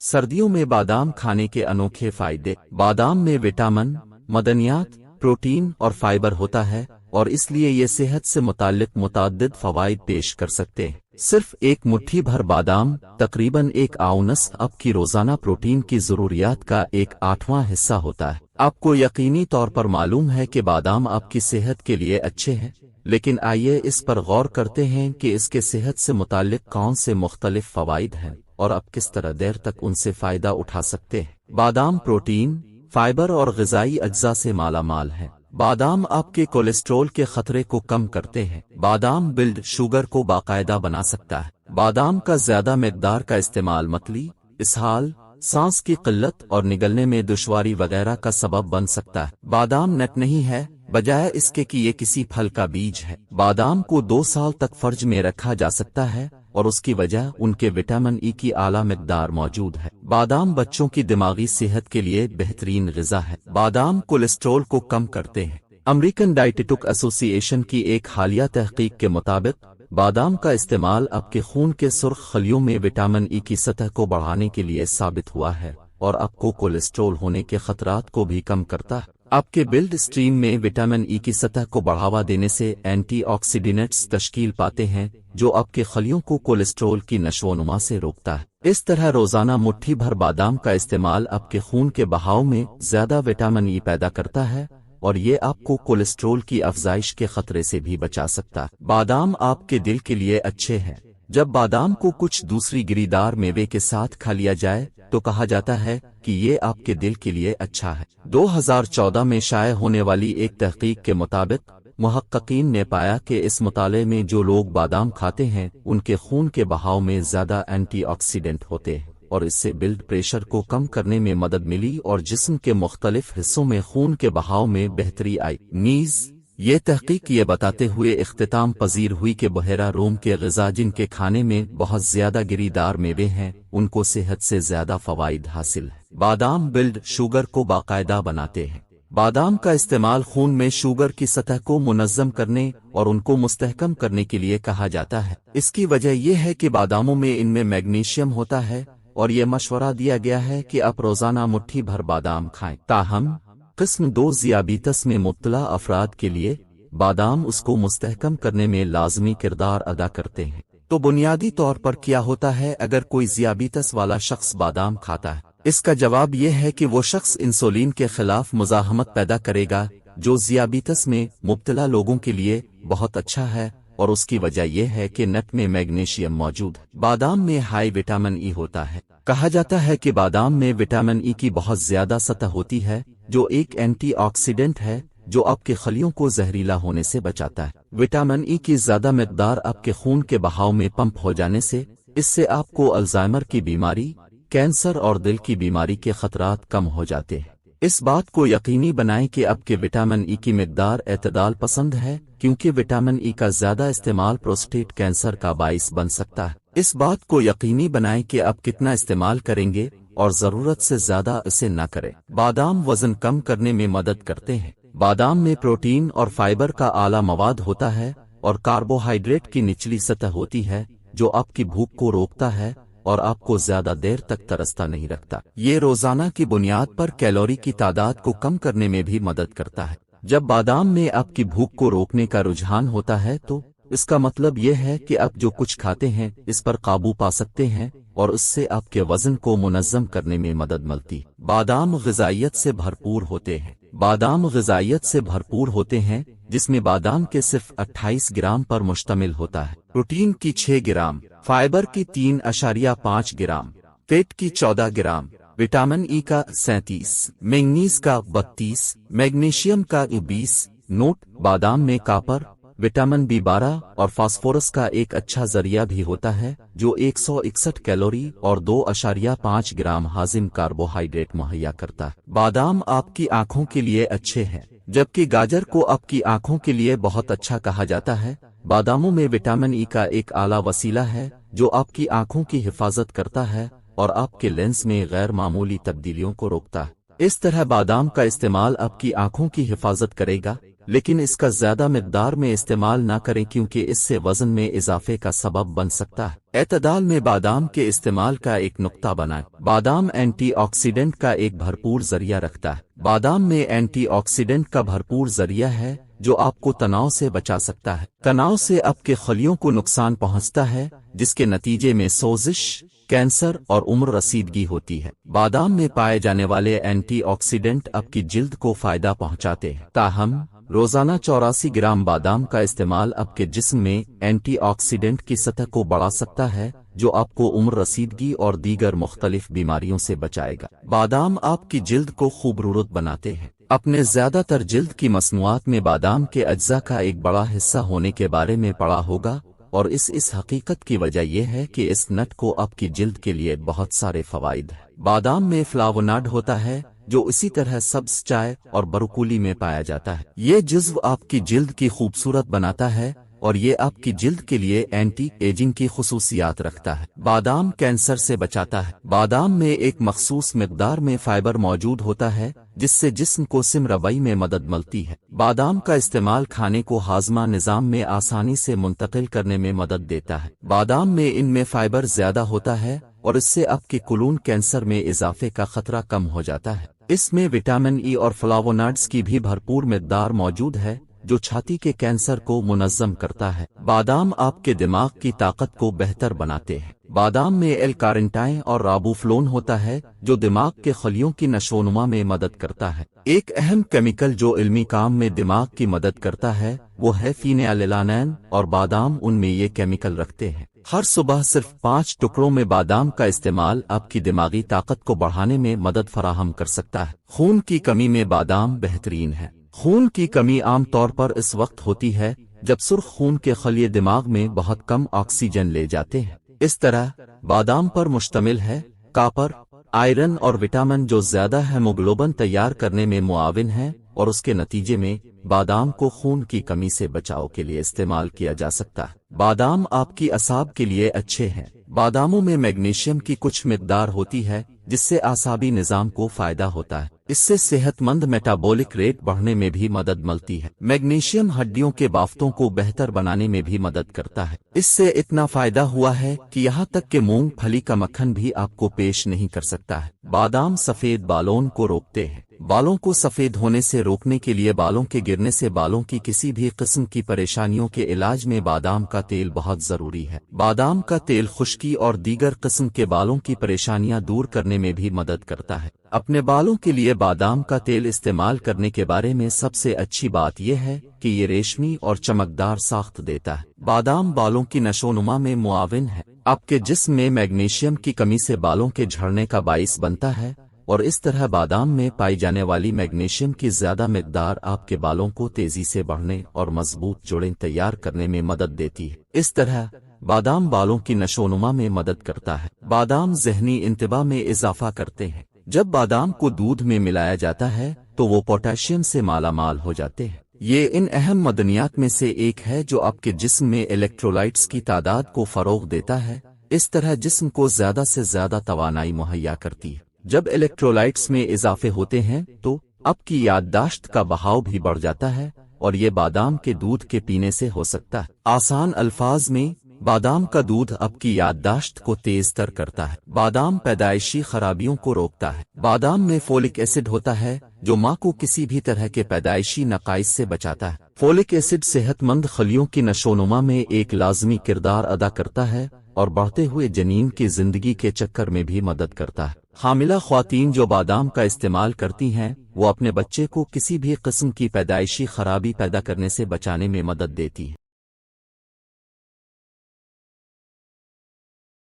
सर्दियों में बादाम खाने के अनोखे फायदे। बादाम में विटामिन, मदनियात, प्रोटीन और फाइबर होता है और इसलिए ये सेहत से मुताल्लिक मुतअद्दिद फवाइद पेश कर सकते हैं। सिर्फ एक मुट्ठी भर बादाम, तकरीबन 1 आउंस, आपकी रोजाना प्रोटीन की जरूरियात का 1/8वां हिस्सा होता है। आपको यकीनी तौर पर मालूम है कि बादाम आपकी सेहत के लिए अच्छे हैं, लेकिन आइए इस पर गौर करते हैं कि इसके सेहत से मुताल्लिक कौन से मुख्तलिफ फवाइद हैं और आप किस तरह देर तक उनसे फायदा उठा सकते हैं। बादाम प्रोटीन, फाइबर और ग़िज़ाई अज्जा से माला माल है। बादाम आपके कोलेस्ट्रॉल के खतरे को कम करते हैं। बादाम ब्लड शुगर को बाकायदा बना सकता है। बादाम का ज्यादा मिकदार का इस्तेमाल मतली, इसहाल, सांस की किल्लत और निगलने में दुश्वारी वगैरह का सबब बन सकता है। बादाम नट नहीं है, बजाय इसके कि ये किसी फल का बीज है। बादाम को 2 साल तक फ्रिज में रखा जा सकता है और उसकी वजह उनके विटामिन ई की आला मिकदार मौजूद है। बादाम बच्चों की दिमागी सेहत के लिए बेहतरीन ग़िज़ा है। बादाम कोलेस्ट्रॉल को कम करते हैं। अमेरिकन डाइटेटिक एसोसिएशन की एक हालिया तहकीक के मुताबिक बादाम का इस्तेमाल आपके खून के सुर्ख खलियों में विटामिन ई की सतह को बढ़ाने के लिए साबित हुआ है और आपको कोलेस्ट्रॉल होने के खतरात को भी कम करता है। आपके ब्लड स्ट्रीम में विटामिन ई की सतह को बढ़ावा देने से एंटीऑक्सीडेंट्स तश्कील पाते हैं जो आपके खलियों को कोलेस्ट्रॉल की नशोनुमा से रोकता है। इस तरह रोजाना मुट्ठी भर बादाम का इस्तेमाल आपके खून के बहाव में ज्यादा विटामिन ई पैदा करता है और ये आपको कोलेस्ट्रॉल की अफजाइश के खतरे से भी बचा सकता है। बादाम आपके दिल के लिए अच्छे हैं। जब बादाम को कुछ दूसरी गिरीदार मेवे के साथ खा लिया जाए तो कहा जाता है कि ये आपके दिल के लिए अच्छा है। 2014 में शाया होने वाली एक तहकीक के मुताबिक मुहक्किकीन ने पाया कि इस मुताले में जो लोग बादाम खाते हैं उनके खून के बहाव में ज्यादा एंटीऑक्सीडेंट होते हैं और इससे ब्लड प्रेशर को कम करने में मदद मिली और जिस्म के मुख्तलिफ हिस्सों में खून के बहाव में बेहतरी आई। नीज ये तहकीक ये बताते हुए इख्तिताम पजीर हुई कि बहरा रोम के ग़िज़ा जिनके खाने में बहुत ज्यादा गिरीदार मेवे हैं उनको सेहत से ज्यादा फवाइद हासिल है। बादाम ब्लड शुगर को बाकायदा बनाते हैं। बादाम का इस्तेमाल खून में शुगर की सतह को मुनज़्ज़म करने और उनको मुस्तहकम करने के लिए कहा जाता है। इसकी वजह यह है कि बादामों में इनमें मैग्नीशियम होता है और ये मशवरा दिया गया है कि आप रोजाना मुट्ठी भर बादाम खाएं। ताहम किस्म 2 ज़ियाबीतस में मुब्तला अफराद के लिए बादाम उसको मुस्तहकम करने में लाजमी किरदार अदा करते हैं। तो बुनियादी तौर पर क्या होता है अगर कोई ज़ियाबीतस वाला शख्स बादाम खाता है? इसका जवाब यह है कि वो शख्स इंसुलिन के खिलाफ मुज़ाहमत पैदा करेगा जो ज़ियाबीतस में मुब्तला लोगों के लिए बहुत अच्छा है और उसकी वजह यह है कि नट में मैग्नीशियम मौजूद है। बादाम में हाई विटामिन ई होता है। कहा जाता है कि बादाम में विटामिन ई की बहुत ज्यादा सतह होती है जो एक एंटीऑक्सीडेंट है जो आपके खलियों को जहरीला होने से बचाता है। विटामिन ई की ज्यादा मिकदार आपके खून के बहाव में पंप हो जाने से इससे आपको अल्जाइमर की बीमारी, कैंसर और दिल की बीमारी के खतरात कम हो जाते हैं। इस बात को यकीनी बनाएं कि आपके विटामिन ई की मिकदार एतदाल पसंद है क्योंकि विटामिन ई का ज्यादा इस्तेमाल प्रोस्टेट कैंसर का बाइस बन सकता है। इस बात को यकीनी बनाएं कि आप कितना इस्तेमाल करेंगे और जरूरत से ज्यादा इसे न करें। बादाम वजन कम करने में मदद करते हैं। बादाम में प्रोटीन और फाइबर का आला मवाद होता है और कार्बोहाइड्रेट की निचली सतह होती है जो आपकी भूख को रोकता है और आपको ज्यादा देर तक तरसता नहीं रखता। ये रोजाना की बुनियाद पर कैलोरी की तादाद को कम करने में भी मदद करता है। जब बादाम में आपकी भूख को रोकने का रुझान होता है तो इसका मतलब यह है कि आप जो कुछ खाते हैं इस पर काबू पा सकते हैं और उससे आपके वजन को मुनज़्ज़म करने में मदद मिलती है। बादाम ग़िज़ाइयत से भरपूर होते हैं। बादाम ग़िज़ाइयत से भरपूर होते हैं जिसमें बादाम के सिर्फ 28 ग्राम पर मुश्तमिल होता है। प्रोटीन की 6 ग्राम, फाइबर की 3.5 ग्राम, फैट की 14 ग्राम, विटामिन ई का 37, मैंगनीज का 32, मैग्नीशियम का 20। नोट: बादाम में कॉपर, विटामिन B12 और फास्फोरस का एक अच्छा जरिया भी होता है जो 161 कैलोरी और 2.5 ग्राम हाजिम कार्बोहाइड्रेट मुहैया करता है। बादाम आपकी आंखों के लिए अच्छे हैं जबकि गाजर को आपकी आंखों के लिए बहुत अच्छा कहा जाता है। बादामों में विटामिन ई का एक आला वसीला है जो आपकी आंखों की हिफाजत करता है और आपके लेंस में गैर मामूली तब्दीलियों को रोकता है। इस तरह बादाम का इस्तेमाल आपकी आंखों की हिफाजत करेगा لیکن اس کا زیادہ مقدار میں استعمال نہ کریں کیونکہ اس سے وزن میں اضافے کا سبب بن سکتا ہے۔ اعتدال میں بادام کے استعمال کا ایک نقطہ بنائیں۔ بادام اینٹی آکسیڈنٹ کا ایک بھرپور ذریعہ رکھتا ہے۔ بادام میں اینٹی آکسیڈنٹ کا بھرپور ذریعہ ہے جو آپ کو تناؤ سے بچا سکتا ہے۔ تناؤ سے آپ کے خلیوں کو نقصان پہنچتا ہے جس کے نتیجے میں سوزش، کینسر اور عمر رسیدگی ہوتی ہے۔ بادام میں پائے جانے والے اینٹی آکسیڈنٹ آپ کی جلد کو فائدہ پہنچاتے ہیں۔ تاہم روزانہ 84 گرام بادام کا استعمال آپ کے جسم میں اینٹی آکسیڈنٹ کی سطح کو بڑھا سکتا ہے جو آپ کو عمر رسیدگی اور دیگر مختلف بیماریوں سے بچائے گا۔ بادام آپ کی جلد کو خوبصورت بناتے ہیں۔ اپنے زیادہ تر جلد کی مصنوعات میں بادام کے اجزاء کا ایک بڑا حصہ ہونے کے بارے میں پڑھا ہوگا، اور اس حقیقت کی وجہ یہ ہے کہ اس نٹ کو آپ کی جلد کے لیے بہت سارے فوائد ہیں۔ بادام میں فلاوونائڈ ہوتا ہے جو اسی طرح سبز چائے اور بروکولی میں پایا جاتا ہے۔ یہ جزو آپ کی جلد کی خوبصورت بناتا ہے اور یہ آپ کی جلد کے لیے اینٹی ایجنگ کی خصوصیات رکھتا ہے۔ بادام کینسر سے بچاتا ہے۔ بادام میں ایک مخصوص مقدار میں فائبر موجود ہوتا ہے جس سے جسم کو سم روی میں مدد ملتی ہے۔ بادام کا استعمال کھانے کو ہاضمہ نظام میں آسانی سے منتقل کرنے میں مدد دیتا ہے۔ بادام میں ان میں فائبر زیادہ ہوتا ہے اور اس سے آپ کے کولون کینسر میں اضافے کا خطرہ کم ہو جاتا ہے۔ اس میں وٹامن ای اور فلاوونائڈز کی بھی بھرپور مقدار موجود ہے جو چھاتی کے کینسر کو منظم کرتا ہے۔ بادام آپ کے دماغ کی طاقت کو بہتر بناتے ہیں۔ بادام میں ایل کارنٹائن اور رابوفلون ہوتا ہے جو دماغ کے خلیوں کی نشوونما میں مدد کرتا ہے۔ ایک اہم کیمیکل جو علمی کام میں دماغ کی مدد کرتا ہے وہ ہے فینیلالانین، اور بادام ان میں یہ کیمیکل رکھتے ہیں۔ ہر صبح صرف 5 ٹکڑوں میں بادام کا استعمال آپ کی دماغی طاقت کو بڑھانے میں مدد فراہم کر سکتا ہے۔ خون کی کمی میں بادام بہترین ہے۔ خون کی کمی عام طور پر اس وقت ہوتی ہے جب سرخ خون کے خلیے دماغ میں بہت کم آکسیجن لے جاتے ہیں۔ اس طرح بادام پر مشتمل ہے کاپر، آئرن اور وٹامن جو زیادہ ہیموگلوبن تیار کرنے میں معاون ہیں، اور اس کے نتیجے میں بادام کو خون کی کمی سے بچاؤ کے لیے استعمال کیا جا سکتا ہے۔ بادام آپ کی اعصاب کے لیے اچھے ہیں۔ باداموں میں میگنیشیم کی کچھ مقدار ہوتی ہے جس سے اعصابی نظام کو فائدہ ہوتا ہے۔ اس سے صحت مند میٹابولک ریٹ بڑھنے میں بھی مدد ملتی ہے۔ میگنیشیم ہڈیوں کے بافتوں کو بہتر بنانے میں بھی مدد کرتا ہے۔ اس سے اتنا فائدہ ہوا ہے کہ یہاں تک کہ مونگ پھلی کا مکھن بھی آپ کو پیش نہیں کر سکتا ہے۔ بادام سفید بالوں کو روکتے ہیں۔ بالوں کو سفید ہونے سے روکنے کے لیے بالوں کے گرنے سے بالوں کی کسی بھی قسم کی پریشانیوں کے علاج میں بادام کا تیل بہت ضروری ہے۔ بادام کا تیل خشکی اور دیگر قسم کے بالوں کی پریشانیاں دور کرنے میں بھی مدد کرتا ہے۔ اپنے بالوں کے لیے بادام کا تیل استعمال کرنے کے بارے میں سب سے اچھی بات یہ ہے کہ یہ ریشمی اور چمکدار ساخت دیتا ہے۔ بادام بالوں کی نشوونما میں معاون ہے۔ آپ کے جسم میں میگنیشیم کی کمی سے بالوں کے جھڑنے کا باعث بنتا ہے، اور اس طرح بادام میں پائی جانے والی میگنیشیم کی زیادہ مقدار آپ کے بالوں کو تیزی سے بڑھنے اور مضبوط جوڑیں تیار کرنے میں مدد دیتی ہے۔ اس طرح بادام بالوں کی نشوونما میں مدد کرتا ہے۔ بادام ذہنی انتباہ میں اضافہ کرتے ہیں۔ جب بادام کو دودھ میں ملایا جاتا ہے تو وہ پوٹاشیم سے مالا مال ہو جاتے ہیں۔ یہ ان اہم معدنیات میں سے ایک ہے جو آپ کے جسم میں الیکٹرولائٹس کی تعداد کو فروغ دیتا ہے، اس طرح جسم کو زیادہ سے زیادہ توانائی مہیا کرتی ہے۔ جب الیکٹرولائٹس میں اضافے ہوتے ہیں تو آپ کی یادداشت کا بہاؤ بھی بڑھ جاتا ہے، اور یہ بادام کے دودھ کے پینے سے ہو سکتا ہے۔ آسان الفاظ میں بادام کا دودھ آپ کی یادداشت کو تیز تر کرتا ہے۔ بادام پیدائشی خرابیوں کو روکتا ہے۔ بادام میں فولک ایسڈ ہوتا ہے جو ماں کو کسی بھی طرح کے پیدائشی نقائص سے بچاتا ہے۔ فولک ایسڈ صحت مند خلیوں کی نشوونما میں ایک لازمی کردار ادا کرتا ہے اور بڑھتے ہوئے جنین کی زندگی کے چکر میں بھی مدد کرتا ہے۔ حاملہ خواتین جو بادام کا استعمال کرتی ہیں وہ اپنے بچے کو کسی بھی قسم کی پیدائشی خرابی پیدا کرنے سے بچانے میں مدد دیتی ہیں۔